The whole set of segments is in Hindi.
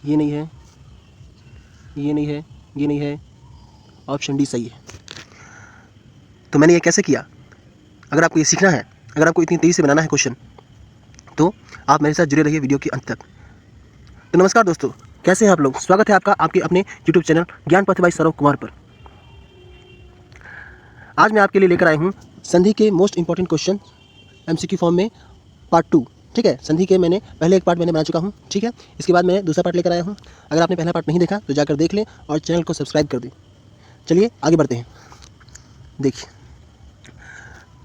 ये नहीं है, ये नहीं है, ये नहीं है, ऑप्शन डी सही है। तो मैंने ये कैसे किया? अगर आपको ये सीखना है, अगर आपको इतनी तेज़ी से बनाना है क्वेश्चन, तो आप मेरे साथ जुड़े रहिए वीडियो के अंत तक। तो नमस्कार दोस्तों, कैसे हैं आप लोग? स्वागत है आपका आपके अपने यूट्यूब चैनल ज्ञान पथ बाय सौरभ कुमार पर। आज मैं आपके लिए लेकर आया हूँ संधि के most important question MCQ form में पार्ट 2। ठीक है, संधि के मैंने पहले एक पार्ट मैंने बना चुका हूँ। ठीक है, इसके बाद मैं दूसरा पार्ट लेकर आया हूँ। अगर आपने पहला पार्ट नहीं देखा तो जाकर देख लें और चैनल को सब्सक्राइब कर दें। चलिए आगे बढ़ते हैं। देखिए,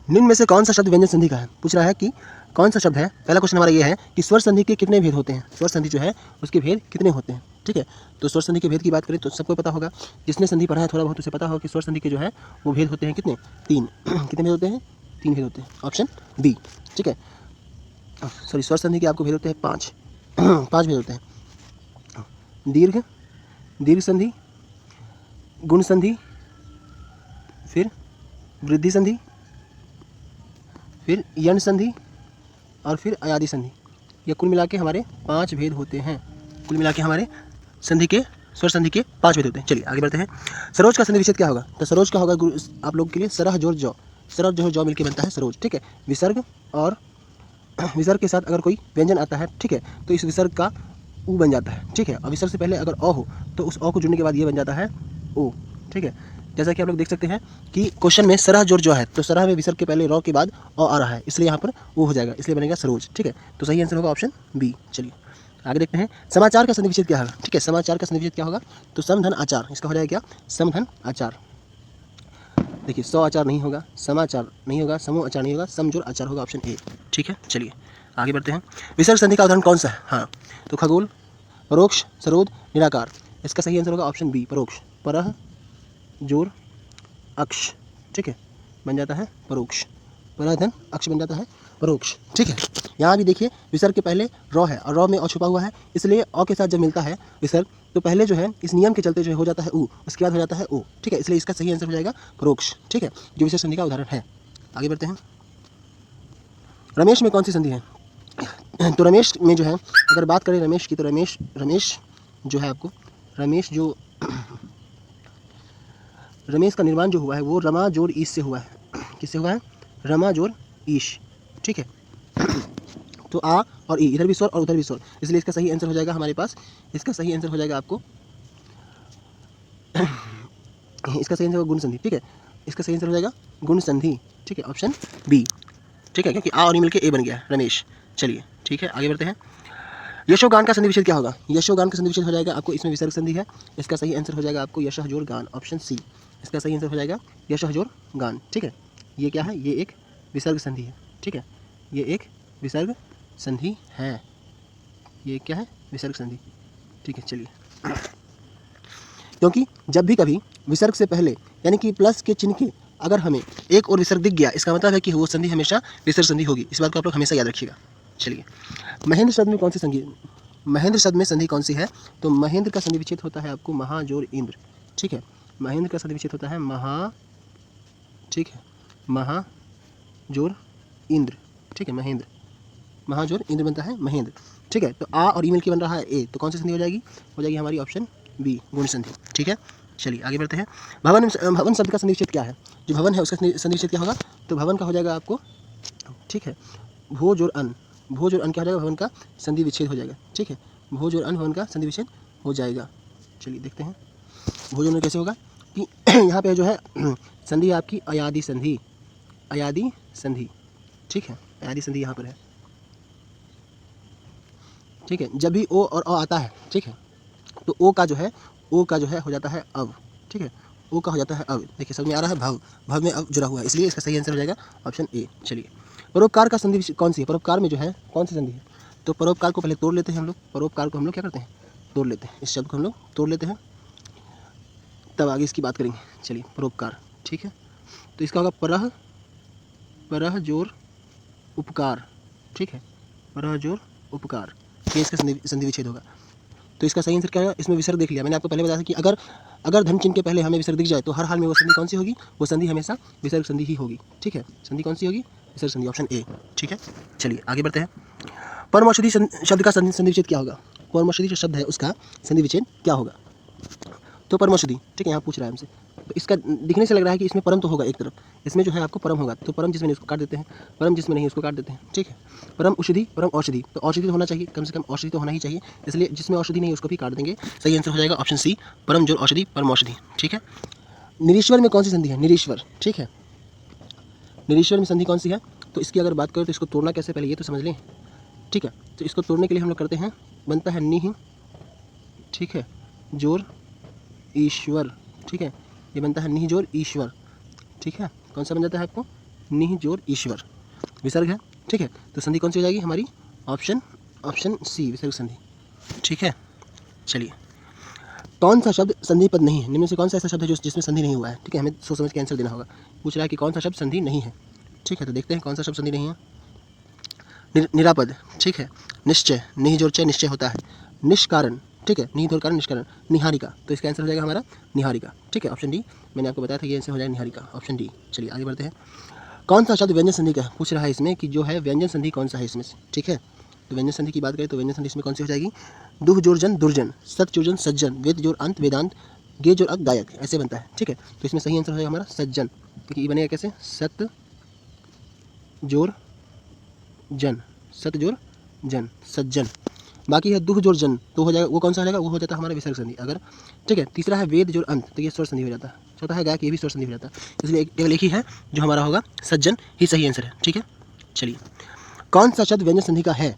निम्न में से कौन सा शब्द व्यंजन संधि का है? पूछ रहा है कि कौन सा शब्द है। पहला क्वेश्चन हमारा ये है कि स्वर संधि के कितने भेद होते हैं? स्वर संधि जो है उसके भेद कितने होते हैं? ठीक है, तो स्वर संधि के भेद की बात करें तो सबको पता होगा, जिसने संधि पढ़ा है थोड़ा बहुत उसे पता होगा कि स्वर संधि के जो है वो भेद होते हैं कितने? 3। कितने भेद होते हैं? 3 भेद होते हैं, ऑप्शन बी। ठीक है, सॉरी, स्वर संधि के आपको भेद होते हैं 5। 5 भेद होते हैं। दीर्घ संधि, गुण संधि, फिर वृद्धि संधि, फिर यण संधि और फिर अयादि संधि। ये कुल मिला के हमारे 5 भेद होते हैं। कुल मिला के हमारे संधि के, स्वर संधि के 5 भेद होते हैं। चलिए आगे बढ़ते हैं। सरोज का संधि विच्छेद क्या होगा? तो सरोज का होगा आप लोग के लिए सरह जोर जौ। सरह जोर जौ मिलकर बनता है सरोज। ठीक है, विसर्ग और विसर्ग के साथ अगर कोई व्यंजन आता है, ठीक है, तो इस विसर्ग का ऊ बन जाता है। ठीक है, और विसर्ग से पहले अगर अ हो तो उस अ को जुड़ने के बाद ये बन जाता है ओ। ठीक है, जैसा कि आप लोग देख सकते हैं कि क्वेश्चन में सरह जोर जो है, तो सरह में विसर्ग के पहले रॉ के बाद अ आ रहा है, इसलिए यहाँ पर वो हो जाएगा, इसलिए बनेगा सरोज। ठीक है, तो सही आंसर होगा ऑप्शन बी। चलिए आगे देखते हैं। समाचार का संधि विच्छेद क्या होगा? ठीक है, समाचार का संधि विच्छेद क्या होगा? तो समधन आचार, इसका हो जाएगा क्या? समधन आचार। देखिए, सौ आचार नहीं होगा, समाचार नहीं होगा, समूह आचार नहीं होगा, समजोर आचार होगा, ऑप्शन ए। ठीक है, चलिए आगे बढ़ते हैं। विसर्ग संधि का उदाहरण कौन सा है? हाँ, तो खगोल, परोक्ष, सरोद, निराकार। इसका सही आंसर होगा ऑप्शन बी, परोक्ष। परह जोर अक्ष, ठीक है, बन जाता है परोक्ष। पराधन अक्ष बन जाता है परोक्ष। ठीक है, यहाँ भी देखिए विसर्ग के पहले रॉ है और रॉ में अ छुपा हुआ है, इसलिए अ के साथ जब मिलता है विसर्ग तो पहले जो है इस नियम के चलते जो है हो जाता है ऊ, उसके बाद हो जाता है ओ। ठीक है, इसलिए इसका सही आंसर हो जाएगा परोक्ष। ठीक है, जो विसर्ग संधि का उदाहरण है। आगे बढ़ते हैं। रमेश में कौन सी संधि है? तो रमेश में जो है अगर बात करें रमेश की, तो रमेश जो है आपको, रमेश का निर्माण जो हुआ है वो रमा जोर ईश से हुआ है। किससे हुआ है? रमा जोर ईश। ठीक है, तो आ और ई, इधर भी स्वर और उधर भी स्वर, इसलिए इसका सही आंसर हो जाएगा हमारे पास, इसका सही आंसर हो जाएगा आपको इसका सही आंसर होगा गुण संधि। ठीक है, इसका सही आंसर हो जाएगा गुण संधि। ठीक है, ऑप्शन बी। ठीक है, क्योंकि आ और ई मिलकर ए बन गया रमेश। चलिए ठीक है, आगे बढ़ते हैं। यशोगान का संधि विच्छेद क्या होगा? यशोगान का संधि विच्छेद हो जाएगा आपको, इसमें विसर्ग संधि है, इसका सही आंसर हो जाएगा आपको यशः जोर गान, ऑप्शन सी। इसका सही आंसर हो जाएगा यशः जोर गान। ठीक है, ये क्या है? ये एक विसर्ग संधि है। ठीक है, ये एक विसर्ग संधि है। ये क्या है? विसर्ग संधि। ठीक है, चलिए, क्योंकि जब भी कभी विसर्ग से पहले यानी कि प्लस के चिन्ह के अगर हमें एक और विसर्ग दिख गया, इसका मतलब है कि वो संधि हमेशा विसर्ग संधि होगी। इस बात को आप लोग हमेशा याद रखिएगा। चलिए, महेंद्र शब्द में कौन सी संधि, महेंद्र शब्द में संधि कौन सी है? तो महेंद्र का संधि विच्छेद होता है आपको महाजोर इंद्र। ठीक है, महेंद्र का संधि विच्छेद होता है ठीक है, महाजोर इंद्र। ठीक है, महेंद्र, महाजोर इंद्र बनता है महेंद्र। ठीक है, तो आ और ई मिल के बन रहा है ए, तो कौन सी संधि हो जाएगी? हो जाएगी हमारी ऑप्शन बी, गुण संधि। ठीक है, चलिए आगे बढ़ते हैं। भवन शब्द का संधि विच्छेद क्या है? जो भवन है उसका संधि विच्छेद क्या होगा? तो भवन का हो जाएगा आपको, ठीक है, भोज और अन्न। भोज और अन्न क्या हो जाएगा? भवन का संधि विच्छेद हो जाएगा। ठीक है, भोज और अन्न भवन का संधि विच्छेद हो जाएगा। चलिए देखते हैं भोज और अन्न कैसे होगा कि यहाँ पे जो है संधि आपकी अयादि संधि, अयादि संधि। ठीक है, अयादि संधि यहाँ पर है। ठीक है, जब भी ओ और अ आता है, ठीक है, तो ओ का जो है हो जाता है अव। ठीक है, ओ का हो जाता है अव। देखिए समझ में आ रहा है, भव, भव में अव जुड़ा हुआ है, इसलिए इसका सही आंसर हो जाएगा ऑप्शन ए। चलिए, परोपकार का संधि कौन सी है? परोपकार में जो है कौन सी संधि है? तो परोपकार को पहले तोड़ लेते हैं हम लोग। परोपकार को हम लोग क्या करते हैं? तोड़ लेते हैं। इस शब्द को हम लोग तोड़ लेते हैं, तब आगे इसकी बात करेंगे। चलिए, परोपकार। ठीक है, तो इसका होगा परह जोर उपकार। ठीक है, परह जोर उपकार, ये इसका संधि विच्छेद होगा। तो इसका सही आंसर क्या है? इसमें विसर्ग देख लिया मैंने आपको पहले बताया था कि अगर धन चिन्ह के पहले हमें विसर्ग दिख जाए तो हर हाल में वो संधि कौन सी होगी? वो संधि हमेशा विसर्ग संधि ही होगी। ठीक है, संधि कौन सी होगी? विसर्ग संधि, ऑप्शन ए। ठीक है, चलिए आगे बढ़ते हैं। परम औषधि शब्द का संधि विच्छेद क्या होगा? परमौषधि जो शब्द है उसका संधि विच्छेद क्या होगा। तो परमौषधि, ठीक है, यहाँ पूछ रहा है हमसे। तो इसका दिखने से लग रहा है कि इसमें परम तो होगा एक तरफ, इसमें जो है आपको परम होगा, तो परम जिसमें नहीं उसको काट देते हैं, परम जिसमें नहीं उसको काट देते हैं, ठीक है। परम औषधि, परम औषधि, तो औषधि तो होना चाहिए, कम से कम औषधि तो होना ही चाहिए, इसलिए जिसमें औषधि नहीं उसको भी काट देंगे। सही आंसर हो जाएगा ऑप्शन सी, परम जोड़ औषधि, परम औषधि, ठीक है। निरीश्वर में कौन सी संधि है, निरीश्वर, ठीक है, निरीश्वर में संधि कौन सी है। तो इसकी अगर बात करें तो इसको तोड़ना कैसे, पहले ये तो समझ लें, ठीक है। तो इसको तोड़ने के लिए हम लोग करते हैं, बनता है निह, ठीक है, जोर ईश्वर, ठीक है, ये बनता है निह जोर ईश्वर, ठीक है। कौन सा बन जाता है आपको, निह जोर ईश्वर, विसर्ग है, ठीक है। तो संधि कौन सी हो जाएगी हमारी, ऑप्शन सी, विसर्ग संधि, ठीक है। चलिए, कौन सा शब्द संधि पद नहीं है, निम्न से कौन सा ऐसा शब्द है जो जिसमें संधि नहीं हुआ है, ठीक है। हमें सोच समझ के आंसर देना होगा। पूछ रहा है कि कौन सा शब्द संधि नहीं है, ठीक है। तो देखते हैं कौन सा शब्द संधि नहीं है। निरापद, ठीक है, निश्चय, निह जोर चय निश्चय होता है, निष्कारण, ठीक है, निह जोर कारण निष्कारण, निहारिका, तो इसका आंसर हो जाएगा हमारा निहारिका, ठीक है, ऑप्शन डी। मैंने आपको बताया था ये आंसर हो जाएगा निहारिका, ऑप्शन डी। चलिए आगे बढ़ते हैं। कौन सा शब्द व्यंजन संधि का है, पूछ रहा है इसमें कि जो है व्यंजन संधि कौन सा है इसमें से, ठीक है। तो व्यंजन संधि की बात करें तो व्यंजन संधि इसमें कौन सी हो जाएगी, दुह जोर जन दुर्जन, सत जोर जन सज्जन, वेद जोर अंत वेदांत, गे जोर अक गायक, ऐसे बनता है, ठीक है। तो इसमें सही आंसर हो जाएगा हमारा सज्जन, क्योंकि ये बनेगा कैसे, सत जोर जन, सत जोर जन, सज्जन। बाकी है दुह जोर जन, तो हो जाएगा वो कौन सा हो जाएगा, वो हो जाता है हमारा विसर्ग संधि अगर, ठीक है। तीसरा है वेद जोर अंत, तो ये स्वर संधि हो जाता है। चौथा है गायक, ये भी स्वर संधि हो जाता है, इसलिए केवल एक ही है जो हमारा होगा सज्जन ही सही आंसर है, ठीक है। चलिए, कौन सा शब्द व्यंजन संधि का है,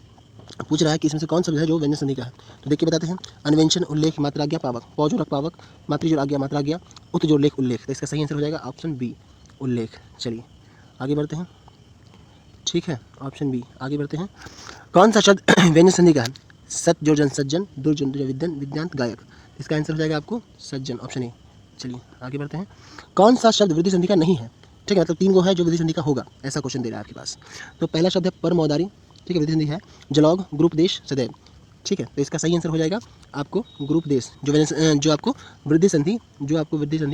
पूछ रहा है कि इसमें से कौन सा शब्द है जो व्यंजन संधि का है। तो देखिए बताते हैं, अन्वेंशन, उल्लेख, मात्राज्ञा, पावक, पौ जोर पावक, मातृ जोर आज्ञा मात्राज्ञा, उत जोर लेख उल्लेख, तो इसका सही आंसर हो जाएगा ऑप्शन बी, उल्लेख। चलिए आगे बढ़ते हैं, ठीक है, ऑप्शन बी, आगे बढ़ते हैं। कौन सा शब्द व्यंजन संधि का है, सत जोर जन सज्जन, दुर्जन विद्यन विद्यांत गायक, इसका आंसर हो जाएगा आपको सज्जन, ऑप्शन ए। चलिए आगे बढ़ते हैं। कौन सा शब्द वृद्धि संधि का नहीं है, ठीक है, मतलब 3 गो है जो वृद्धि संधि का होगा, ऐसा क्वेश्चन दे रहा है आपके पास। तो पहला शब्द है परमौदारी, ठीक है, वृद्धि संधि है, जलौग, ग्रुपदेश, सदैव, ठीक है। तो इसका सही आंसर हो जाएगा आपको ग्रुपदेश, जो आपको वृद्धि संधि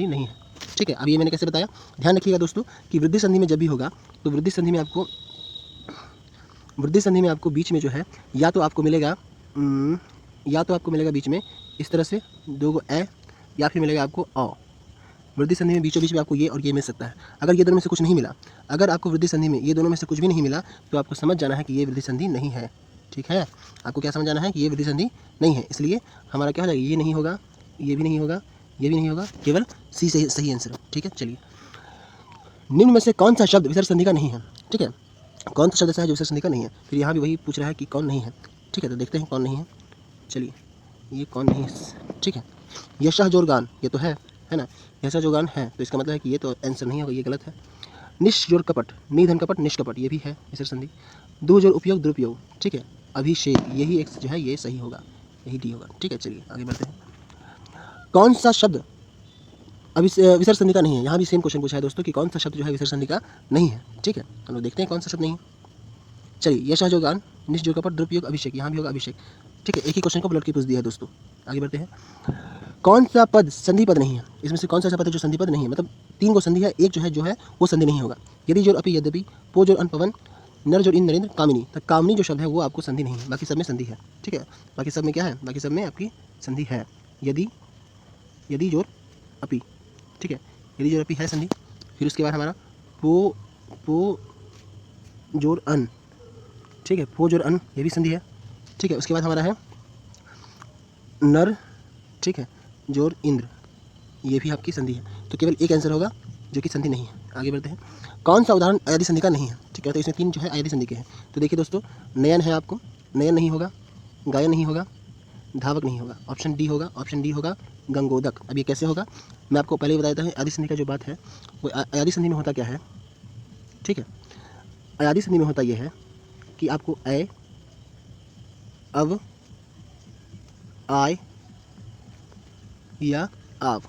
नहीं है, ठीक है। अब ये मैंने कैसे बताया, ध्यान रखिएगा दोस्तों कि वृद्धि संधि में जब भी होगा तो वृद्धि संधि में आपको बीच में जो है या तो आपको मिलेगा बीच में इस तरह से 2 गो ए, या फिर मिलेगा आपको अ। वृद्धि संधि में बीचों बीच में आपको ये और ये मिल सकता है। अगर ये दोनों में से कुछ नहीं मिला, अगर आपको वृद्धि संधि में ये दोनों में से कुछ भी नहीं मिला, तो आपको समझ जाना है कि ये वृद्धि संधि नहीं है, ठीक है। आपको क्या समझ जाना है कि ये वृद्धि संधि नहीं है, इसलिए हमारा क्या हो जाएगा, ये नहीं होगा, ये भी नहीं होगा, ये भी नहीं होगा, केवल सी सही आंसर है, ठीक है। चलिए, निम्न में से कौन सा शब्द विसर्ग संधि का नहीं है, ठीक है, कौन सा शब्द ऐसा है जो विसर्ग संधि का नहीं है। फिर यहाँ भी वही पूछ रहा है कि कौन नहीं है, ठीक है। तो देखते हैं कौन नहीं है। चलिए, ये कौन नहीं है, ठीक है। यशः जोर गान, ये तो है ना, यशः जो गान है, तो इसका मतलब है कि ये तो आंसर नहीं होगा, ये गलत है। निश जोर कपट, निधन कपट निष्कपट, ये भी है विसर्ग संधि। दो जोर उपयोग दुरुपयोग, ठीक है, अभिषेक, यही एक जो है ये सही होगा, यही डी होगा, ठीक है। चलिए आगे बढ़ते हैं। कौन सा शब्द अभी विसर्ग संधि का नहीं है, यहाँ भी सेम क्वेश्चन पूछा है दोस्तों कि कौन सा शब्द जो है विसर्ग संधि का नहीं है, ठीक है। हम लोग देखते हैं कौन सा शब्द नहीं है। चलिए, यशः जो गान, निश जो कपट, दुरुपयोग, अभिषेक, यहाँ भी होगा अभिषेक, ठीक है। एक ही क्वेश्चन को पलट के पूछ दिया है दोस्तों। आगे बढ़ते हैं। कौन सा पद संधि पद नहीं है, इसमें से कौन सा ऐसा पद है जो संधि पद नहीं है, मतलब 3 गो संधि है, एक जो है वो संधि नहीं होगा। यदि जोर अपि यद्यपि, पो जोर अनपवन, नर जोर इन नरेंद्र, कामिनी, तो कामिनी जो शब्द है वो आपको संधि नहीं है, बाकी सब में संधि है, ठीक है। बाकी सब में क्या है, बाकी सब में आपकी संधि है। यदि जोर अपि, ठीक है, यदि जोर अपि है संधि। फिर उसके बाद हमारा पो जोर अन, ठीक है, पो जोर अन, ये भी संधि है, ठीक है। उसके बाद हमारा है नर, ठीक है, जोर इंद्र, ये भी आपकी संधि है। तो केवल एक आंसर होगा जो कि संधि नहीं है। आगे बढ़ते हैं। कौन सा उदाहरण अयादि संधि का नहीं है, ठीक है। तो इसमें 3 जो है अयादि संधि के हैं। तो देखिए दोस्तों, नयन है, आपको नयन नहीं होगा, गायन नहीं होगा, धावक नहीं होगा, ऑप्शन डी होगा गंगोदक। अब ये कैसे होगा, मैं आपको पहले ही बताया था। अयादि संधि का जो बात है वो अयादि संधि में होता क्या है, ठीक है। अयादि संधि में होता यह है कि आपको अय, अव, आय या आव,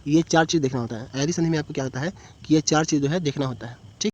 ये 4 चीज़ देखना होता है। अयादि संधि में आपको क्या होता है कि ये 4 चीज़ जो है देखना होता है,